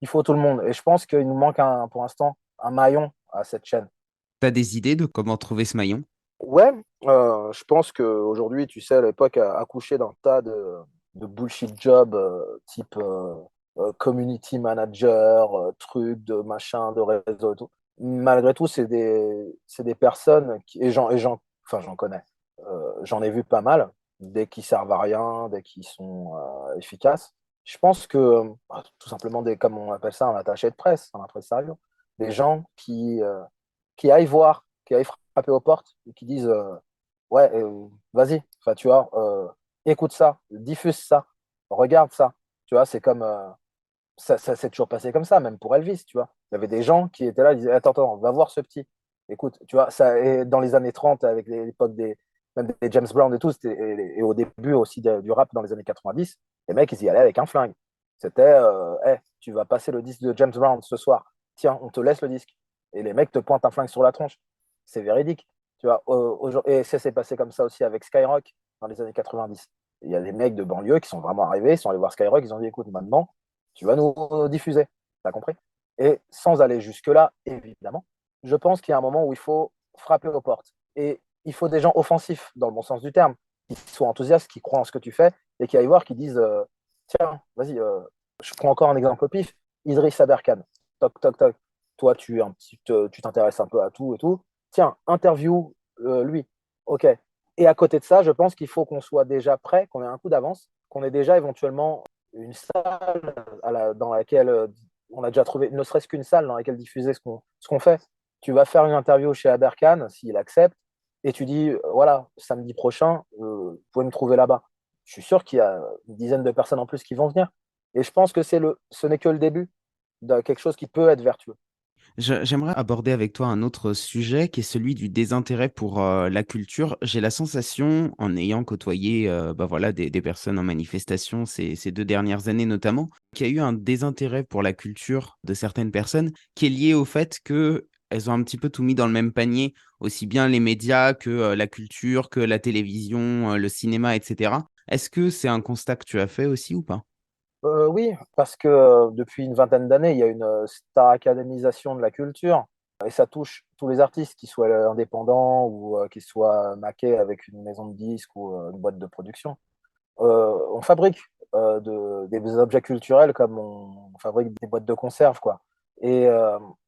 il faut tout le monde. Et je pense qu'il nous manque pour l'instant un maillon à cette chaîne. T'as des idées de comment trouver ce maillon? Ouais, je pense qu'aujourd'hui, tu sais, l'époque a accouché d'un tas de bullshit jobs type community manager, trucs de machin, de réseau et tout. Malgré tout, c'est des personnes enfin, j'en connais. J'en ai vu pas mal, dès qu'ils servent à rien, dès qu'ils sont efficaces. Je pense que, tout simplement, comme on appelle ça, un attaché de presse, un impresario, des gens qui aillent voir, qui aillent frapper aux portes et qui disent ouais, vas-y, enfin, tu vois, écoute ça, diffuse ça, regarde ça. Tu vois, c'est comme ça s'est toujours passé comme ça, même pour Elvis, tu vois. Il y avait des gens qui étaient là, ils disaient attends, attends, va voir ce petit. Écoute, tu vois, ça, et dans les années 30, avec l'époque même des James Brown et tout, et au début aussi du rap dans les années 90, les mecs, ils y allaient avec un flingue. C'était, hey, tu vas passer le disque de James Brown ce soir. Tiens, on te laisse le disque. Et les mecs te pointent un flingue sur la tronche. C'est véridique. Tu vois, et ça s'est passé comme ça aussi avec Skyrock dans les années 90. Il y a des mecs de banlieue qui sont vraiment arrivés, ils sont allés voir Skyrock, ils ont dit écoute, maintenant, tu vas nous diffuser. T'as compris? Et sans aller jusque-là, évidemment, je pense qu'il y a un moment où il faut frapper aux portes. Et il faut des gens offensifs, dans le bon sens du terme, qui soient enthousiastes, qui croient en ce que tu fais, et qui aillent voir, qui disent tiens, vas-y, je prends encore un exemple au pif, Idriss Aberkan. Toc, toc, toc. Toi, tu t'intéresses un peu à tout et tout. Tiens, interview lui. OK. Et à côté de ça, je pense qu'il faut qu'on soit déjà prêt, qu'on ait un coup d'avance, qu'on ait déjà éventuellement une salle dans laquelle on a déjà trouvé, ne serait-ce qu'une salle dans laquelle diffuser ce qu'on fait. Tu vas faire une interview chez Aberkan, s'il accepte, et tu dis, voilà, samedi prochain, vous pouvez me trouver là-bas. Je suis sûr qu'il y a une dizaine de personnes en plus qui vont venir. Et je pense que ce n'est que le début de quelque chose qui peut être vertueux. J'aimerais aborder avec toi un autre sujet qui est celui du désintérêt pour la culture. J'ai la sensation, en ayant côtoyé bah voilà, des personnes en manifestation ces 2 dernières années notamment, qu'il y a eu un désintérêt pour la culture de certaines personnes qui est lié au fait que elles ont un petit peu tout mis dans le même panier, aussi bien les médias que la culture, que la télévision, le cinéma, etc. Est-ce que c'est un constat que tu as fait aussi ou pas? Oui, parce que depuis une vingtaine d'années, il y a une star académisation de la culture et ça touche tous les artistes, qu'ils soient indépendants ou qu'ils soient maqués avec une maison de disques ou une boîte de production. On fabrique des objets culturels comme on fabrique des boîtes de conserve, quoi. Et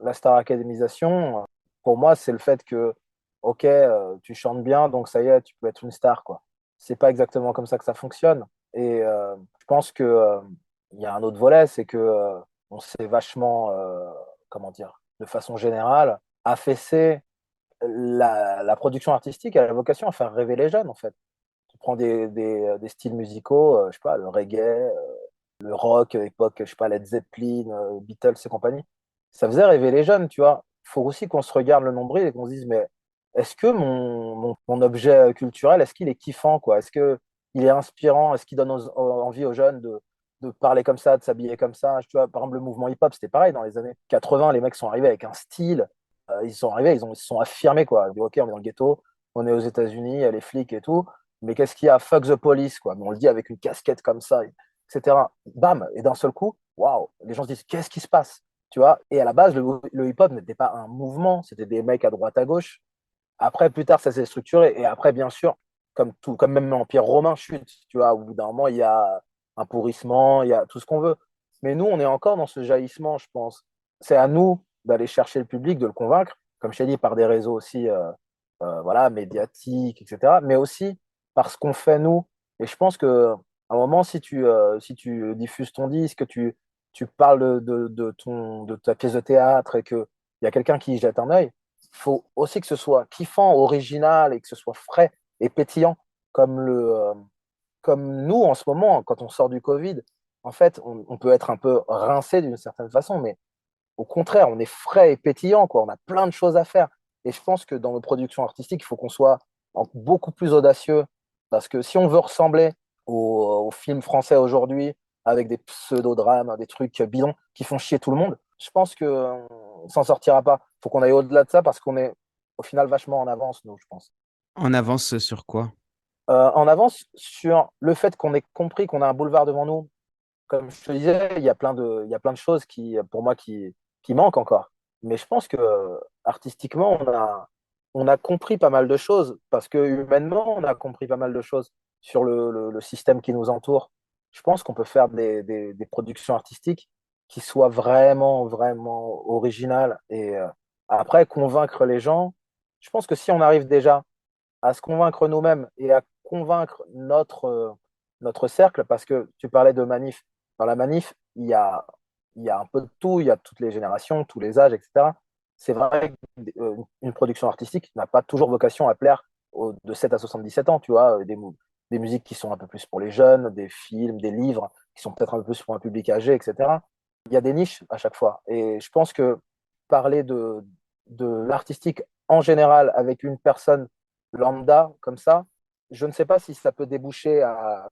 la star académisation, pour moi, c'est le fait que, ok, tu chantes bien, donc ça y est, tu peux être une star, quoi. C'est pas exactement comme ça que ça fonctionne. Et je pense que il y a un autre volet, c'est que on s'est vachement, comment dire, de façon générale, affaissé la production artistique. Elle a vocation à faire rêver les jeunes, en fait. prend des styles musicaux, je sais pas, le reggae, le rock, époque, je sais pas, Led Zeppelin, Beatles et compagnie. Ça faisait rêver les jeunes, tu vois. Il faut aussi qu'on se regarde le nombril et qu'on se dise, mais est-ce que mon objet culturel, est-ce qu'il est kiffant, quoi? Est-ce que il est inspirant? Est-ce qu'il donne envie aux jeunes de parler comme ça, de s'habiller comme ça? Tu vois, par exemple, le mouvement hip-hop, c'était pareil dans les années 80. Les mecs sont arrivés avec un style. Ils sont arrivés, ils se sont affirmés, quoi. Ils disent, OK, on est dans le ghetto, on est aux États-Unis, il y a les flics et tout. Mais qu'est-ce qu'il y a? Fuck the police, quoi. Mais on le dit avec une casquette comme ça, etc. Bam! Et d'un seul coup, waouh! Les gens se disent, qu'est-ce qui se passe? Tu vois? Et à la base, le hip-hop n'était pas un mouvement, c'était des mecs à droite, à gauche. Après, plus tard, ça s'est structuré. Et après, bien sûr, comme tout, comme même l'Empire romain chute, tu vois, au bout d'un moment, il y a un pourrissement, il y a tout ce qu'on veut. Mais nous, on est encore dans ce jaillissement, je pense. C'est à nous d'aller chercher le public, de le convaincre, comme je t'ai dit, par des réseaux aussi, voilà, médiatiques, etc. Mais aussi par ce qu'on fait nous. Et je pense que à un moment, si tu diffuses ton disque, tu parles de ta pièce de théâtre et qu'il y a quelqu'un qui y jette un œil, il faut aussi que ce soit kiffant, original et que ce soit frais et pétillant, comme, comme nous en ce moment, quand on sort du Covid. En fait, on peut être un peu rincé d'une certaine façon, mais au contraire, on est frais et pétillant, quoi. On a plein de choses à faire. Et je pense que dans nos productions artistiques, il faut qu'on soit beaucoup plus audacieux, parce que si on veut ressembler aux films français aujourd'hui, avec des pseudo-drames, des trucs bidons qui font chier tout le monde, je pense qu'on ne s'en sortira pas. Il faut qu'on aille au-delà de ça, parce qu'on est au final vachement en avance, nous, je pense. En avance sur quoi? En avance sur le fait qu'on ait compris qu'on a un boulevard devant nous. Comme je te disais, il y a plein de choses pour moi, qui manquent encore. Mais je pense que artistiquement, on a compris pas mal de choses, parce que humainement, on a compris pas mal de choses sur le système qui nous entoure. Je pense qu'on peut faire des productions artistiques qui soient vraiment, vraiment originales. Et après, convaincre les gens, je pense que si on arrive déjà à se convaincre nous-mêmes et à convaincre notre cercle, parce que tu parlais de manif. Dans la manif, il y a un peu de tout, il y a toutes les générations, tous les âges, etc. C'est vrai qu'une production artistique n'a pas toujours vocation à plaire de 7 à 77 ans, tu vois, des musiques qui sont un peu plus pour les jeunes, des films, des livres qui sont peut-être un peu plus pour un public âgé, etc. Il y a des niches à chaque fois. Et je pense que parler de l'artistique en général avec une personne lambda comme ça, je ne sais pas si ça peut déboucher à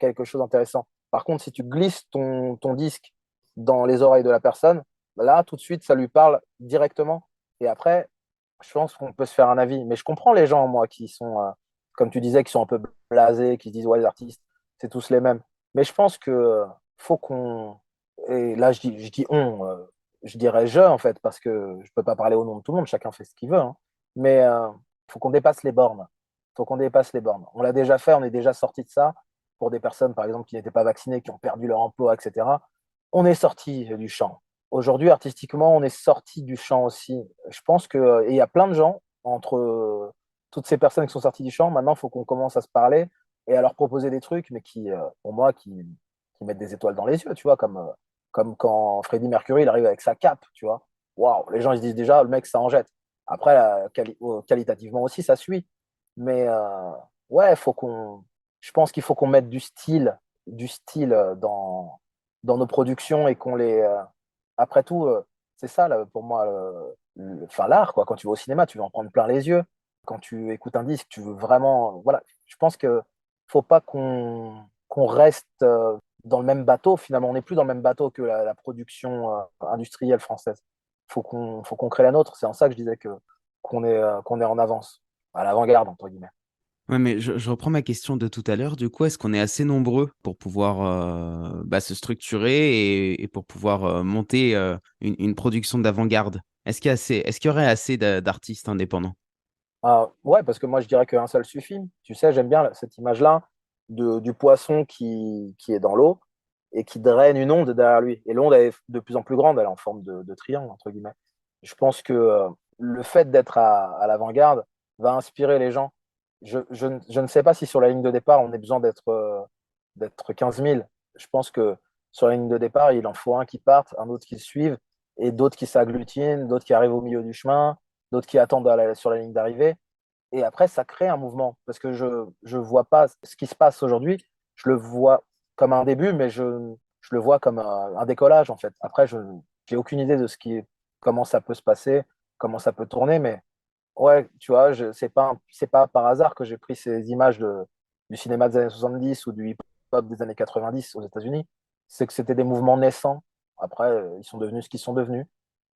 quelque chose d'intéressant. Par contre, si tu glisses ton disque dans les oreilles de la personne, là, tout de suite, ça lui parle directement. Et après, je pense qu'on peut se faire un avis. Mais je comprends les gens, moi, qui sont, comme tu disais, qui sont un peu blasés, qui se disent, ouais, les artistes, c'est tous les mêmes. Mais je pense que faut qu'on. Et là, je dis on, je dirais je, en fait, parce que je ne peux pas parler au nom de tout le monde, chacun fait ce qu'il veut. Hein. Mais faut qu'on dépasse les bornes. Faut qu'on dépasse les bornes. On l'a déjà fait, on est déjà sorti de ça pour des personnes, par exemple, qui n'étaient pas vaccinées, qui ont perdu leur emploi, etc. On est sorti du champ. Aujourd'hui, artistiquement, on est sorti du champ aussi. Je pense que, et il y a plein de gens entre toutes ces personnes qui sont sorties du champ. Maintenant, il faut qu'on commence à se parler et à leur proposer des trucs, mais pour moi, qui mettent des étoiles dans les yeux, tu vois, comme quand Freddie Mercury, il arrive avec sa cape, tu vois. Waouh, les gens, ils se disent déjà, le mec, ça en jette. Après, qualitativement aussi, ça suit. Mais ouais, je pense qu'il faut qu'on mette du style dans nos productions et qu'on les. Après tout, c'est ça là, pour moi, enfin l'art quoi. Quand tu vas au cinéma, tu veux en prendre plein les yeux. Quand tu écoutes un disque, tu veux vraiment. Voilà, je pense que faut pas qu'on reste dans le même bateau. Finalement, on n'est plus dans le même bateau que la production industrielle française. Faut qu'on crée la nôtre. C'est en ça que je disais que qu'on est en avance, à l'avant-garde entre guillemets. Ouais, mais je reprends ma question de tout à l'heure. Du coup, est-ce qu'on est assez nombreux pour pouvoir se structurer et pour pouvoir monter une production d'avant-garde? Est-ce qu'il y aurait assez d'artistes indépendants? Ah, ouais, parce que moi je dirais qu'un seul suffit. Tu sais, j'aime bien cette image-là du poisson qui est dans l'eau et qui draine une onde derrière lui. Et l'onde elle est de plus en plus grande, elle est en forme de triangle, entre guillemets. Je pense que le fait d'être à l'avant-garde va inspirer les gens. Je ne sais pas si sur la ligne de départ, on a besoin d'être 15 000. Je pense que sur la ligne de départ, il en faut un qui parte, un autre qui suive, et d'autres qui s'agglutinent, d'autres qui arrivent au milieu du chemin, d'autres qui attendent sur la ligne d'arrivée. et après, ça crée un mouvement. Parce que je vois pas ce qui se passe aujourd'hui, je le vois comme un début, mais je le vois comme un décollage, en fait. Après, je n'ai aucune idée de comment ça peut se passer, comment ça peut tourner, mais ouais, tu vois, c'est pas par hasard que j'ai pris ces images du cinéma des années 70 ou du hip-hop des années 90 aux États-Unis. C'est que c'était des mouvements naissants. Après, ils sont devenus ce qu'ils sont devenus.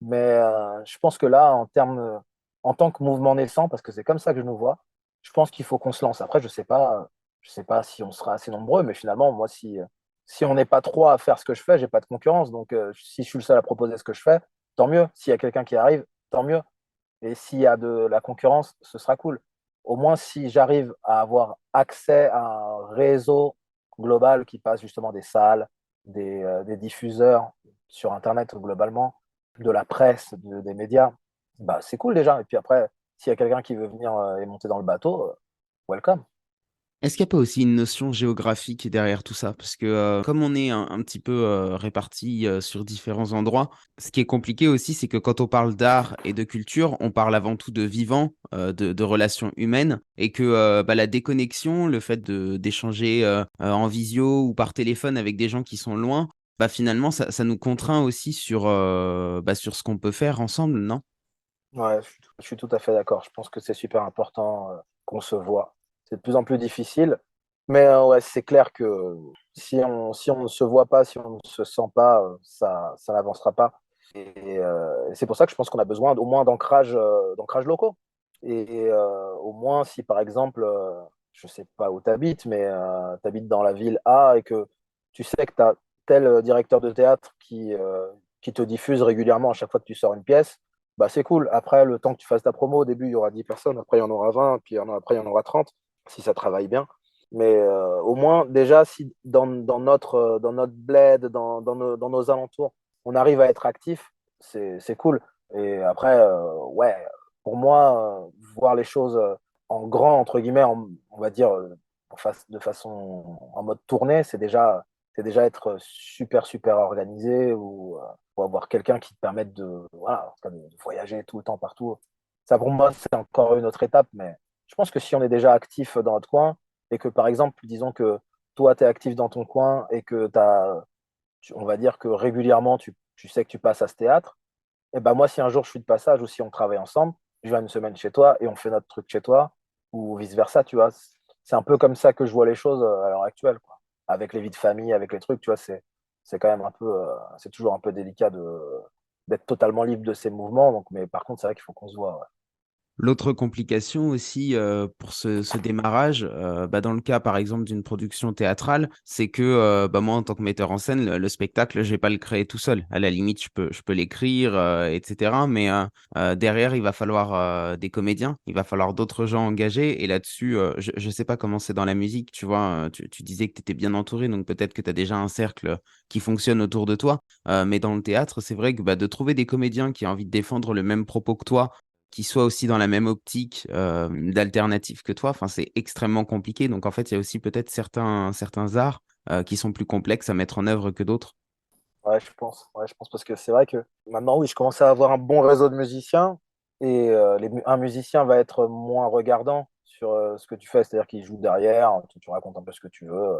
Mais je pense que là, en tant que mouvement naissant, parce que c'est comme ça que je nous vois, je pense qu'il faut qu'on se lance. Après, je sais pas si on sera assez nombreux, mais finalement, moi, si on n'est pas trois à faire ce que je fais, j'ai pas de concurrence. Donc, si je suis le seul à proposer ce que je fais, tant mieux. S'il y a quelqu'un qui arrive, tant mieux. Et s'il y a de la concurrence, ce sera cool. Au moins, si j'arrive à avoir accès à un réseau global qui passe justement des salles, des diffuseurs sur Internet globalement, de la presse, des médias, bah, c'est cool déjà. Et puis après, s'il y a quelqu'un qui veut venir et monter dans le bateau, welcome. Est-ce qu'il n'y a pas aussi une notion géographique derrière tout ça? Parce que comme on est un petit peu répartis sur différents endroits, ce qui est compliqué aussi, c'est que quand on parle d'art et de culture, on parle avant tout de vivant, de relations humaines, et que bah, la déconnexion, le fait d'échanger en visio ou par téléphone avec des gens qui sont loin, bah, finalement, ça nous contraint aussi bah, sur ce qu'on peut faire ensemble, non? Ouais, je suis tout à fait d'accord. Je pense que c'est super important qu'on se voit. C'est de plus en plus difficile, mais ouais, c'est clair que si on ne se voit pas, si on ne se sent pas, ça n'avancera pas. Et c'est pour ça que je pense qu'on a besoin au moins d'ancrage locaux. Au moins, si par exemple, je sais pas où tu habites, mais tu habites dans la ville A et que tu sais que tu as tel directeur de théâtre qui te diffuse régulièrement à chaque fois que tu sors une pièce, bah c'est cool. Après, le temps que tu fasses ta promo, au début, il y aura 10 personnes, après, il y en aura 20, puis après, il y en aura 30, si ça travaille bien. Mais au moins, déjà, si dans notre bled, dans nos alentours, on arrive à être actif, c'est cool. Et après, ouais, pour moi, voir les choses en grand, entre guillemets, on va dire, de façon en mode tournée, c'est déjà être super, super organisé ou avoir quelqu'un qui te permette voilà, en tout cas, de voyager tout le temps partout. Ça, pour moi, c'est encore une autre étape, mais je pense que si on est déjà actif dans notre coin et que, par exemple, disons que toi, tu es actif dans ton coin et que on va dire que régulièrement, tu sais que tu passes à ce théâtre, et ben moi, si un jour je suis de passage ou si on travaille ensemble, je viens une semaine chez toi et on fait notre truc chez toi ou vice-versa, tu vois. C'est un peu comme ça que je vois les choses à l'heure actuelle, quoi. Avec les vies de famille, avec les trucs, tu vois, c'est quand même c'est toujours un peu délicat d'être totalement libre de ces mouvements. Donc, mais par contre, c'est vrai qu'il faut qu'on se voit. Ouais. L'autre complication aussi pour ce démarrage, bah, dans le cas par exemple d'une production théâtrale, c'est que bah, moi en tant que metteur en scène, le spectacle, je vais pas le créer tout seul. À la limite, je peux l'écrire, etc. Mais derrière, il va falloir des comédiens, il va falloir d'autres gens engagés. Et là-dessus, je ne sais pas comment c'est dans la musique, tu vois, tu disais que tu étais bien entouré, donc peut-être que tu as déjà un cercle qui fonctionne autour de toi. Mais dans le théâtre, c'est vrai que bah, de trouver des comédiens qui ont envie de défendre le même propos que toi, qui soient aussi dans la même optique d'alternative que toi. Enfin, c'est extrêmement compliqué. Donc, en fait, il y a aussi peut-être certains arts qui sont plus complexes à mettre en œuvre que d'autres. Ouais, je pense. Ouais, je pense parce que c'est vrai que maintenant, oui, je commence à avoir un bon réseau de musiciens et un musicien va être moins regardant sur ce que tu fais, c'est-à-dire qu'il joue derrière, tu racontes un peu ce que tu veux,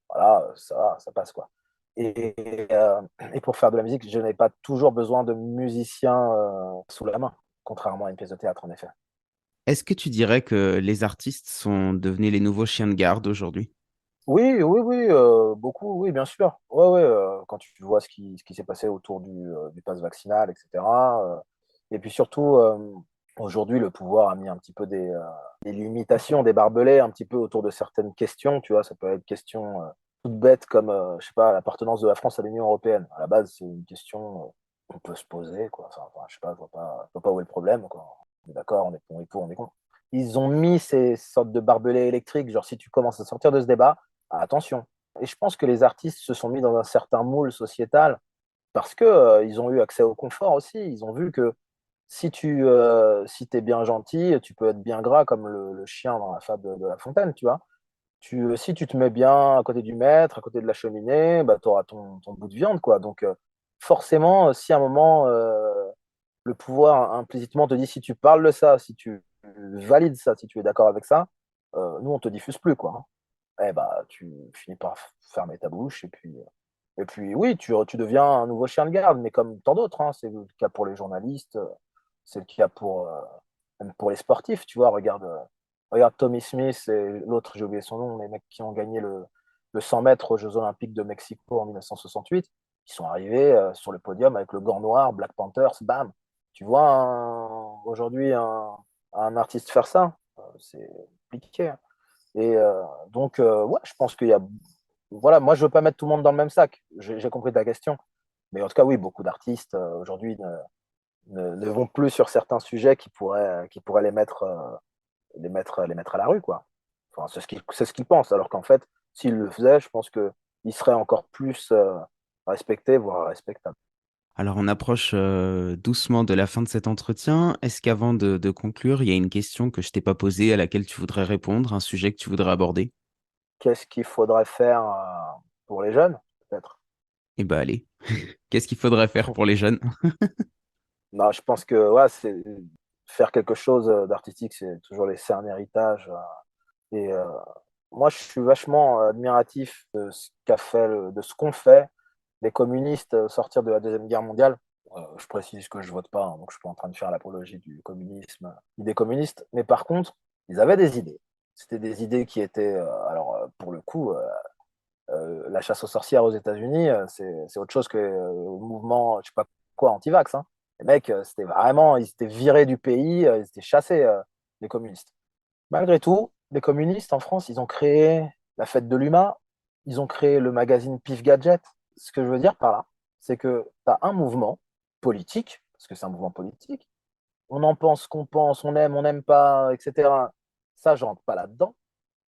voilà, ça passe quoi. Et, euh, et pour faire de la musique, je n'ai pas toujours besoin de musiciens sous la main, contrairement à une pièce de théâtre, en effet. Est-ce que tu dirais que les artistes sont devenus les nouveaux chiens de garde aujourd'hui? Oui, oui, oui, beaucoup, oui, bien sûr. Ouais, ouais, quand tu vois ce qui s'est passé autour du pass vaccinal, etc. Et puis surtout, aujourd'hui, le pouvoir a mis un petit peu des limitations, des barbelés un petit peu autour de certaines questions. Tu vois, ça peut être question toute bête comme, je sais pas, l'appartenance de la France à l'Union européenne. À la base, c'est une question qu'on peut se poser, quoi. Je sais pas, je vois pas où est le problème, quoi. On est d'accord, on est pour, on est contre. Ils ont mis ces sortes de barbelés électriques, genre si tu commences à sortir de ce débat, attention. Et je pense que les artistes se sont mis dans un certain moule sociétal parce que ils ont eu accès au confort aussi. Ils ont vu que si t'es bien gentil, tu peux être bien gras comme le chien dans la fable de La Fontaine, tu vois. Si tu te mets bien à côté du maître, à côté de la cheminée, bah, tu auras ton bout de viande, quoi. Donc, forcément, si à un moment, le pouvoir implicitement te dit si tu parles de ça, si tu valides ça, si tu es d'accord avec ça, nous, on te diffuse plus, quoi. Eh bah, tu finis par fermer ta bouche et puis oui, tu deviens un nouveau chien de garde, mais comme tant d'autres, hein, c'est le cas pour les journalistes, c'est le cas même pour les sportifs, tu vois. Regarde Tommy Smith et l'autre, j'ai oublié son nom, les mecs qui ont gagné le 100 mètres aux Jeux Olympiques de Mexico en 1968, qui sont arrivés sur le podium avec le gant noir, Black Panthers, bam. Tu vois aujourd'hui un artiste faire ça, c'est compliqué, hein. Et donc, ouais, je pense qu'il y a. Voilà, moi, je veux pas mettre tout le monde dans le même sac. J'ai compris ta question. Mais en tout cas, oui, beaucoup d'artistes aujourd'hui ne vont plus sur certains sujets qui pourraient les mettre à la rue, quoi. Enfin, c'est ce qu'ils pensent. Alors qu'en fait, s'ils le faisaient, je pense qu'ils seraient encore plus respectés, voire respectables. Alors, on approche doucement de la fin de cet entretien. Est-ce qu'avant de conclure, il y a une question que je t'ai pas posée à laquelle tu voudrais répondre, un sujet que tu voudrais aborder? Qu'est-ce qu'il faudrait faire pour les jeunes, peut-être? Eh ben, allez. Qu'est-ce qu'il faudrait faire pour les jeunes? Non, je pense que ouais, faire quelque chose d'artistique, c'est toujours laisser un héritage. Et moi, je suis vachement admiratif de ce de ce qu'ont fait les communistes au sortir de la Deuxième Guerre mondiale. Je précise que je vote pas, hein, donc je suis pas en train de faire l'apologie du communisme, des communistes. Mais par contre, ils avaient des idées. C'était des idées qui étaient, alors pour le coup, la chasse aux sorcières aux États-Unis, c'est autre chose que le mouvement, je sais pas quoi, anti-vax, hein. Les mecs, c'était vraiment, ils étaient virés du pays, ils étaient chassés, les communistes. Malgré tout, les communistes en France, ils ont créé la fête de l'UMA, ils ont créé le magazine Pif Gadget. Ce que je veux dire par là, c'est que tu as un mouvement politique, parce que c'est un mouvement politique, on en pense ce qu'on pense, on n'aime pas, etc. Ça, je rentre pas là-dedans,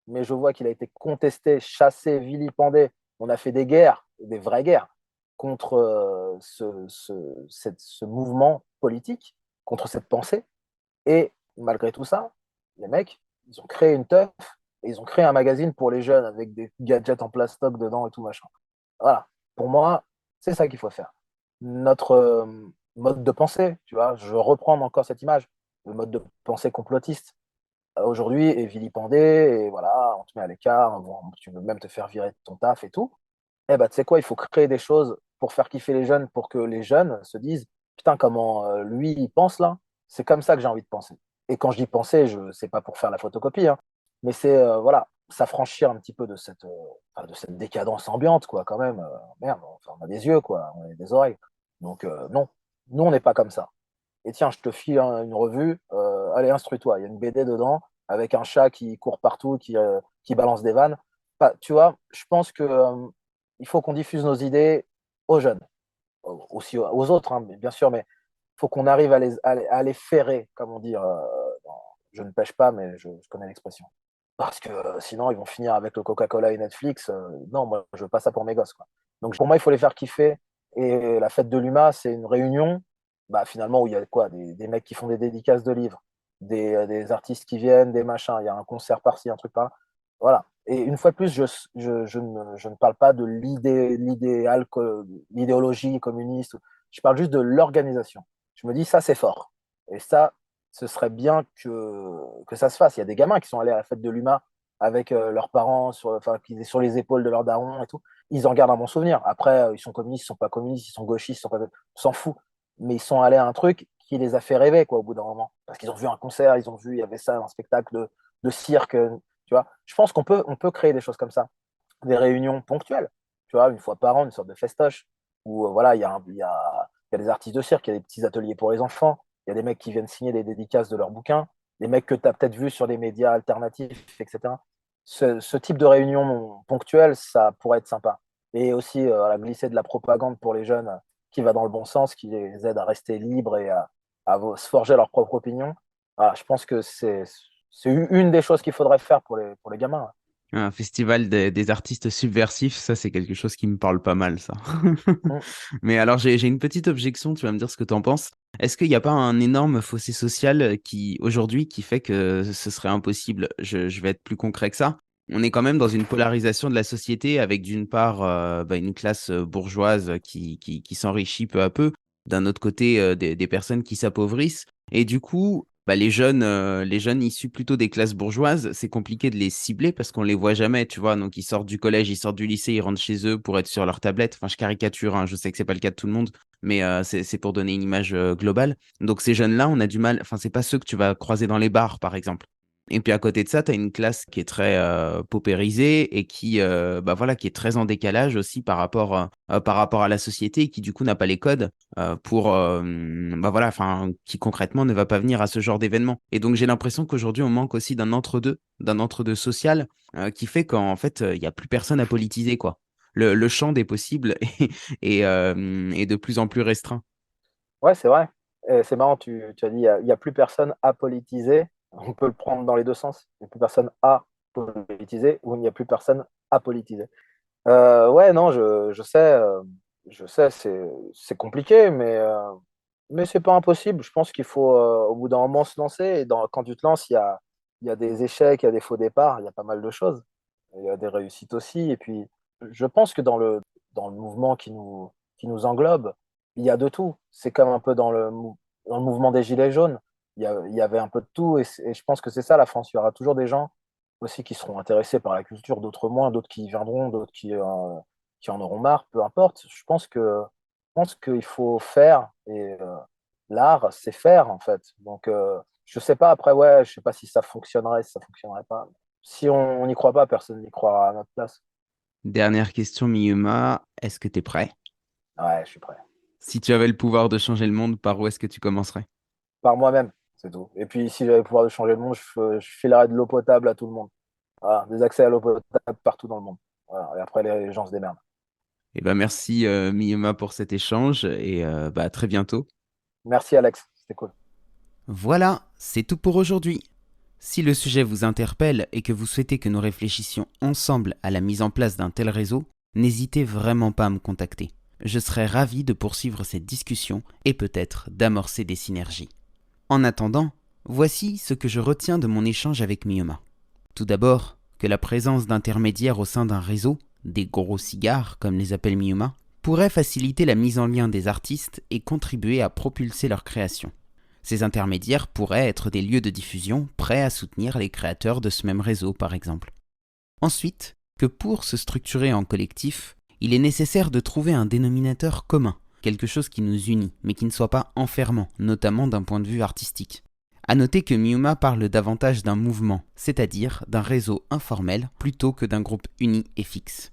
mais je vois qu'il a été contesté, chassé, vilipendé. On a fait des guerres, des vraies guerres, contre ce mouvement politique, contre cette pensée. Et malgré tout ça, les mecs, ils ont créé une teuf et ils ont créé un magazine pour les jeunes avec des gadgets en plastoc dedans et tout machin. Voilà. Pour moi, c'est ça qu'il faut faire. Notre mode de pensée, tu vois, je veux reprendre encore cette image, le mode de pensée complotiste aujourd'hui est vilipendé et voilà, on te met à l'écart, tu veux même te faire virer de ton taf et tout. Eh ben, tu sais quoi, il faut créer des choses pour faire kiffer les jeunes, pour que les jeunes se disent, putain, comment lui, il pense là, c'est comme ça que j'ai envie de penser. Et quand je dis penser, c'est pas pour faire la photocopie, hein, mais c'est, voilà, s'affranchir un petit peu de cette décadence ambiante, quoi, quand même. Merde, enfin, on a des yeux, quoi, on a des oreilles. Donc, non, nous, on n'est pas comme ça. Et tiens, je te file une revue, allez, instruis-toi. Il y a une BD dedans avec un chat qui court partout, qui balance des vannes. Bah, tu vois, je pense que il faut qu'on diffuse nos idées aux jeunes, aussi aux autres, hein, bien sûr, mais il faut qu'on arrive à les ferrer, comme on dit. Je ne pêche pas, mais je connais l'expression. Parce que sinon, ils vont finir avec le Coca-Cola et Netflix. Non, moi, je veux pas ça pour mes gosses, quoi. Donc, pour moi, il faut les faire kiffer. Et la fête de l'UMA, c'est une réunion, bah, finalement, où il y a quoi? Des mecs qui font des dédicaces de livres, des artistes qui viennent, des machins. Il y a un concert par-ci, un truc par-là. Voilà. Et une fois de plus, je ne parle pas de l'idéologie communiste. Je parle juste de l'organisation. Je me dis, ça, c'est fort. Et ça, ce serait bien que ça se fasse. Il y a des gamins qui sont allés à la fête de l'UMA avec leurs parents, enfin, qui étaient sur les épaules de leurs darons et tout. Ils en gardent un bon souvenir. Après, ils sont communistes, ils sont pas communistes, ils sont gauchistes, ils sont pas... on s'en fout. Mais ils sont allés à un truc qui les a fait rêver, quoi, au bout d'un moment. Parce qu'ils ont vu un concert, ils ont vu, il y avait ça, un spectacle de cirque, tu vois. Je pense qu'on peut créer des choses comme ça, des réunions ponctuelles, tu vois, une fois par an, une sorte de festoche, où voilà, il y a des artistes de cirque, il y a des petits ateliers pour les enfants, il y a des mecs qui viennent signer des dédicaces de leurs bouquins, des mecs que tu as peut-être vus sur des médias alternatifs, etc. Ce type de réunion ponctuelle, ça pourrait être sympa. Et aussi voilà, glisser de la propagande pour les jeunes qui va dans le bon sens, qui les aide à rester libres et à se forger leur propre opinion. Voilà, je pense que c'est une des choses qu'il faudrait faire pour les gamins. Un festival des artistes subversifs, ça c'est quelque chose qui me parle pas mal, ça. Mm. Mais alors j'ai une petite objection, tu vas me dire ce que tu en penses. Est-ce qu'il n'y a pas un énorme fossé social qui aujourd'hui qui fait que ce serait impossible? Je vais être plus concret que ça. On est quand même dans une polarisation de la société avec d'une part une classe bourgeoise qui s'enrichit peu à peu, d'un autre côté des personnes qui s'appauvrissent. Et du coup, les jeunes issus plutôt des classes bourgeoises, c'est compliqué de les cibler parce qu'on les voit jamais, tu vois. Donc, ils sortent du collège, ils sortent du lycée, ils rentrent chez eux pour être sur leur tablette. Enfin, je caricature, hein, je sais que c'est pas le cas de tout le monde, mais c'est pour donner une image globale. Donc, ces jeunes-là, on a du mal. Enfin, c'est pas ceux que tu vas croiser dans les bars, par exemple. Et puis à côté de ça, tu as une classe qui est très paupérisée et qui, voilà, qui est très en décalage aussi par rapport à la société et qui du coup n'a pas les codes qui concrètement ne va pas venir à ce genre d'événement. Et donc j'ai l'impression qu'aujourd'hui on manque aussi d'un entre-deux social qui fait qu'en fait il n'y a plus personne à politiser quoi. Le champ des possibles est de plus en plus restreint. Ouais, c'est vrai. Et c'est marrant, tu as dit, il y a plus personne à politiser. On peut le prendre dans les deux sens. Il n'y a plus personne à politiser ou il n'y a plus personne à politiser. Ouais, non, je sais, c'est compliqué, mais c'est pas impossible. Je pense qu'il faut, au bout d'un moment, se lancer. Et quand tu te lances, il y a des échecs, il y a des faux départs, il y a pas mal de choses. Il y a des réussites aussi. Et puis, je pense que dans le mouvement qui nous englobe, il y a de tout. C'est comme un peu dans le mouvement des Gilets jaunes. Il y avait un peu de tout. Et je pense que c'est ça la France. Il y aura toujours des gens aussi qui seront intéressés par la culture, d'autres moins, d'autres qui y viendront, d'autres qui en auront marre, peu importe. Je pense qu'il faut faire et l'art, c'est faire en fait. Donc, je sais pas après, ouais, je sais pas si ça fonctionnerait, si ça fonctionnerait pas. Si on n'y croit pas, personne n'y croira à notre place. Dernière question, Miyuma, est-ce que tu es prêt? Ouais, je suis prêt. Si tu avais le pouvoir de changer le monde, par où est-ce que tu commencerais? Par moi-même, c'est tout. Et puis, si j'avais le pouvoir de changer le monde, je filerais de l'eau potable à tout le monde. Voilà, des accès à l'eau potable partout dans le monde. Voilà. Et après, les gens se démerdent. Eh ben merci Miyuma pour cet échange et à très bientôt. Merci Alex, c'était cool. Voilà, c'est tout pour aujourd'hui. Si le sujet vous interpelle et que vous souhaitez que nous réfléchissions ensemble à la mise en place d'un tel réseau, n'hésitez vraiment pas à me contacter. Je serai ravi de poursuivre cette discussion et peut-être d'amorcer des synergies. En attendant, voici ce que je retiens de mon échange avec Miyuma. Tout d'abord, que la présence d'intermédiaires au sein d'un réseau, des gros cigares comme les appelle Miyuma, pourrait faciliter la mise en lien des artistes et contribuer à propulser leur création. Ces intermédiaires pourraient être des lieux de diffusion prêts à soutenir les créateurs de ce même réseau par exemple. Ensuite, que pour se structurer en collectif, il est nécessaire de trouver un dénominateur commun, quelque chose qui nous unit, mais qui ne soit pas enfermant, notamment d'un point de vue artistique. À noter que Miyuma parle davantage d'un mouvement, c'est-à-dire d'un réseau informel plutôt que d'un groupe uni et fixe.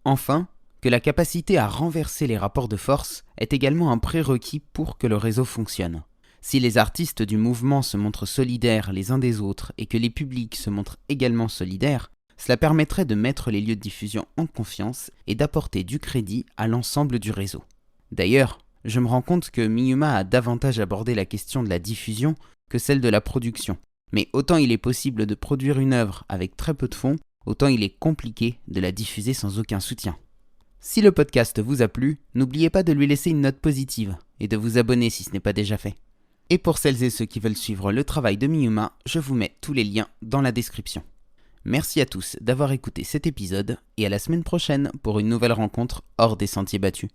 Enfin, que la capacité à renverser les rapports de force est également un prérequis pour que le réseau fonctionne. Si les artistes du mouvement se montrent solidaires les uns des autres et que les publics se montrent également solidaires, cela permettrait de mettre les lieux de diffusion en confiance et d'apporter du crédit à l'ensemble du réseau. D'ailleurs, je me rends compte que Miyuma a davantage abordé la question de la diffusion que celle de la production. Mais autant il est possible de produire une œuvre avec très peu de fonds, autant il est compliqué de la diffuser sans aucun soutien. Si le podcast vous a plu, n'oubliez pas de lui laisser une note positive et de vous abonner si ce n'est pas déjà fait. Et pour celles et ceux qui veulent suivre le travail de Miyuma, je vous mets tous les liens dans la description. Merci à tous d'avoir écouté cet épisode et à la semaine prochaine pour une nouvelle rencontre hors des sentiers battus.